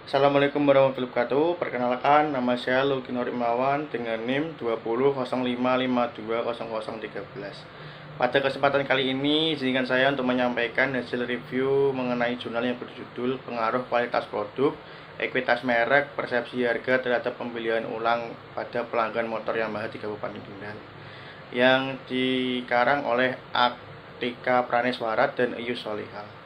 Assalamualaikum warahmatullahi wabarakatuh. Perkenalkan, nama saya Luki Nurimawan dengan NIM 2005520013. Pada kesempatan kali ini, izinkan saya untuk menyampaikan hasil review mengenai jurnal yang berjudul Pengaruh Kualitas Produk, Ekuitas Merek, Persepsi Harga Terhadap Pembelian Ulang pada Pelanggan Motor Yamaha di Kabupaten Kendal, yang dikarang oleh Aktika Praneswara dan Iyus Solihah.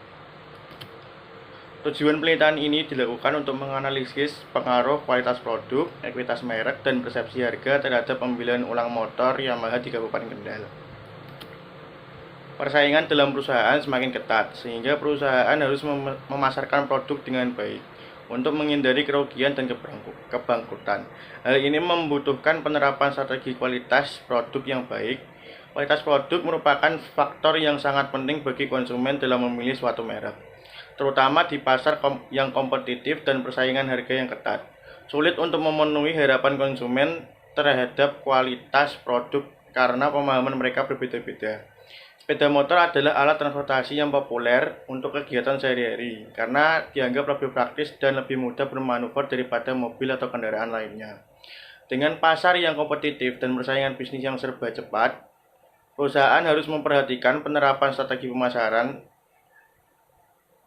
Tujuan penelitian ini dilakukan untuk menganalisis pengaruh kualitas produk, ekuitas merek, dan persepsi harga terhadap pembelian ulang motor Yamaha di Kabupaten Kendal. Persaingan dalam perusahaan semakin ketat, sehingga perusahaan harus memasarkan produk dengan baik untuk menghindari kerugian dan kebangkrutan. Hal ini membutuhkan penerapan strategi kualitas produk yang baik. Kualitas produk merupakan faktor yang sangat penting bagi konsumen dalam memilih suatu merek, terutama di pasar yang kompetitif dan persaingan harga yang ketat. Sulit untuk memenuhi harapan konsumen terhadap kualitas produk karena pemahaman mereka berbeda-beda. Sepeda motor adalah alat transportasi yang populer untuk kegiatan sehari-hari karena dianggap lebih praktis dan lebih mudah bermanuver daripada mobil atau kendaraan lainnya. Dengan pasar yang kompetitif dan persaingan bisnis yang serba cepat, perusahaan harus memperhatikan penerapan strategi pemasaran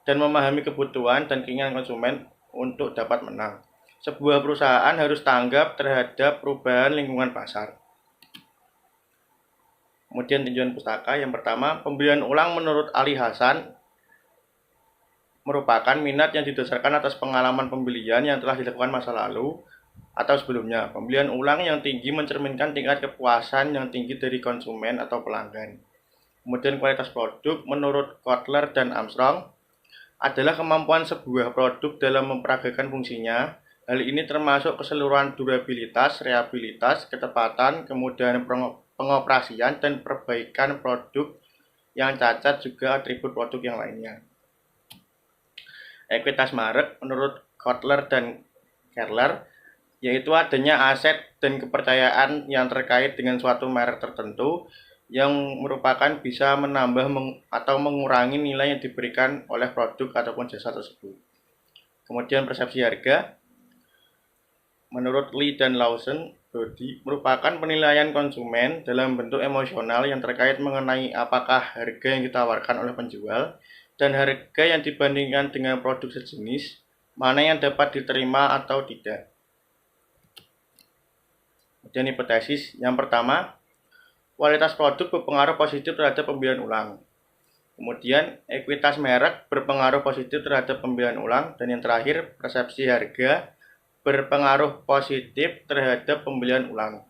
dan memahami kebutuhan dan keinginan konsumen untuk dapat menang. Sebuah perusahaan harus tanggap terhadap perubahan lingkungan pasar. Kemudian tinjauan pustaka yang pertama, pembelian ulang menurut Ali Hasan merupakan minat yang didasarkan atas pengalaman pembelian yang telah dilakukan masa lalu atau sebelumnya. Pembelian ulang yang tinggi mencerminkan tingkat kepuasan yang tinggi dari konsumen atau pelanggan. Kemudian kualitas produk menurut Kotler dan Armstrong adalah kemampuan sebuah produk dalam memperagakan fungsinya. Hal ini termasuk keseluruhan durabilitas, reliabilitas, ketepatan, kemudahan pengoperasian, dan perbaikan produk yang cacat, juga atribut produk yang lainnya. Ekuitas merek menurut Kotler dan Kerler yaitu adanya aset dan kepercayaan yang terkait dengan suatu merek tertentu yang merupakan bisa menambah atau mengurangi nilai yang diberikan oleh produk ataupun jasa tersebut. Kemudian persepsi harga menurut Lee dan Lawson Brody merupakan penilaian konsumen dalam bentuk emosional yang terkait mengenai apakah harga yang ditawarkan oleh penjual dan harga yang dibandingkan dengan produk sejenis mana yang dapat diterima atau tidak. Kemudian hipotesis yang pertama, kualitas produk berpengaruh positif terhadap pembelian ulang. Kemudian, ekuitas merek berpengaruh positif terhadap pembelian ulang. Dan yang terakhir, persepsi harga berpengaruh positif terhadap pembelian ulang.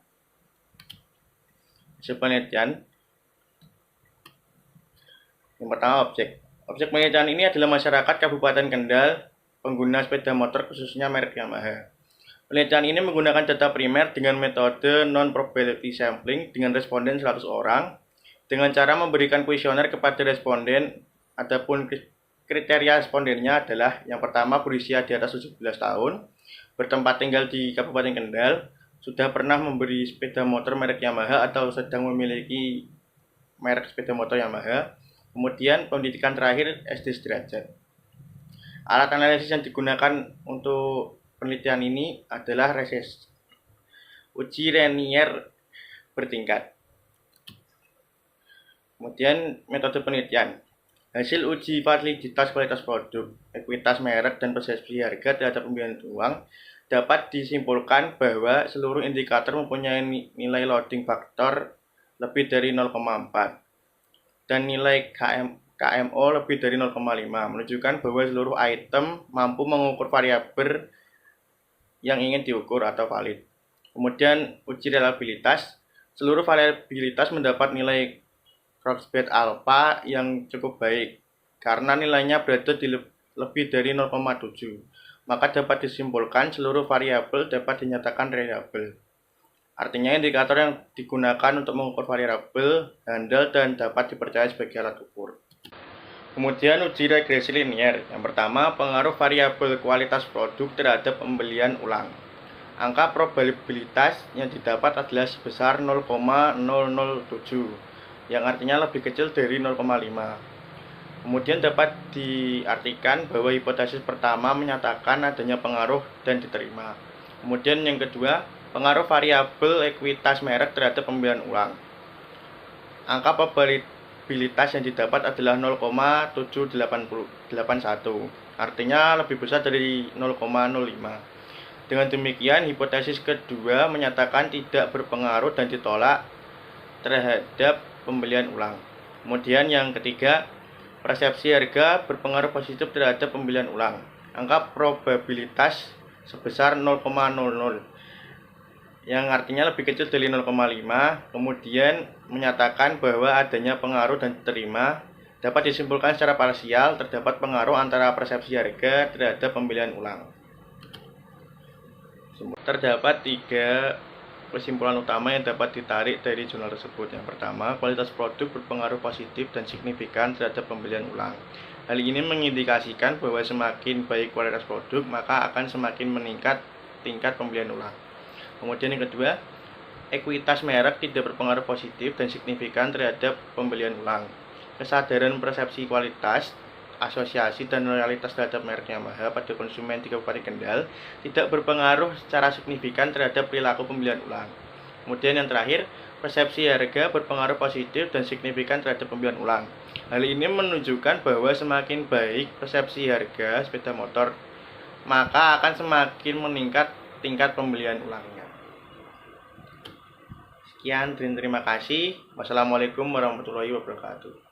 Hasil penelitian. Yang pertama, objek. Objek penelitian ini adalah masyarakat Kabupaten Kendal, pengguna sepeda motor khususnya merek Yamaha. Penelitian ini menggunakan data primer dengan metode non-probability sampling dengan responden 100 orang dengan cara memberikan kuesioner kepada responden. Adapun kriteria respondennya adalah yang pertama berusia di atas 17 tahun, bertempat tinggal di Kabupaten Kendal, sudah pernah membeli sepeda motor merek Yamaha atau sedang memiliki merek sepeda motor Yamaha, kemudian pendidikan terakhir SD sederajat. Alat analisis yang digunakan untuk penelitian ini adalah uji Renier bertingkat. Kemudian metode penelitian. Hasil uji validitas kualitas produk, ekuitas merek, dan persepsi harga terhadap pembelian uang dapat disimpulkan bahwa seluruh indikator mempunyai nilai loading faktor lebih dari 0,4 dan nilai KMO lebih dari 0,5, menunjukkan bahwa seluruh item mampu mengukur variabel yang ingin diukur atau valid. Kemudian uji reliabilitas, seluruh variabilitas mendapat nilai Crossbed alpha yang cukup baik karena nilainya berada di lebih dari 0,7, maka dapat disimpulkan seluruh variabel dapat dinyatakan reliable. Artinya indikator yang digunakan untuk mengukur variabel handal dan dapat dipercaya sebagai alat ukur. Kemudian uji regresi linier. Yang pertama, pengaruh variabel kualitas produk terhadap pembelian ulang. Angka probabilitas yang didapat adalah sebesar 0,007, yang artinya lebih kecil dari 0,5. Kemudian dapat diartikan bahwa hipotesis pertama menyatakan adanya pengaruh dan diterima. Kemudian yang kedua, pengaruh variabel ekuitas merek terhadap pembelian ulang. Angka probabilitas yang didapat adalah 0,7881, artinya lebih besar dari 0,05. Dengan demikian, hipotesis kedua menyatakan tidak berpengaruh dan ditolak terhadap pembelian ulang. Kemudian yang ketiga, persepsi harga berpengaruh positif terhadap pembelian ulang. Angka probabilitas sebesar 0,00, yang artinya lebih kecil dari 0,5. Kemudian menyatakan bahwa adanya pengaruh dan diterima. Dapat disimpulkan secara parsial terdapat pengaruh antara persepsi harga terhadap pembelian ulang. Terdapat 3 kesimpulan utama yang dapat ditarik dari jurnal tersebut. Yang pertama, kualitas produk berpengaruh positif dan signifikan terhadap pembelian ulang. Hal ini mengindikasikan bahwa semakin baik kualitas produk, maka akan semakin meningkat tingkat pembelian ulang. Kemudian yang kedua, ekuitas merek tidak berpengaruh positif dan signifikan terhadap pembelian ulang. Kesadaran persepsi kualitas, asosiasi dan loyalitas terhadap merek Yamaha pada konsumen di Kabupaten Kendal tidak berpengaruh secara signifikan terhadap perilaku pembelian ulang. Kemudian yang terakhir, persepsi harga berpengaruh positif dan signifikan terhadap pembelian ulang. Hal ini menunjukkan bahwa semakin baik persepsi harga sepeda motor, maka akan semakin meningkat tingkat pembelian ulangnya. Sekian dan terima kasih. Wassalamualaikum warahmatullahi wabarakatuh.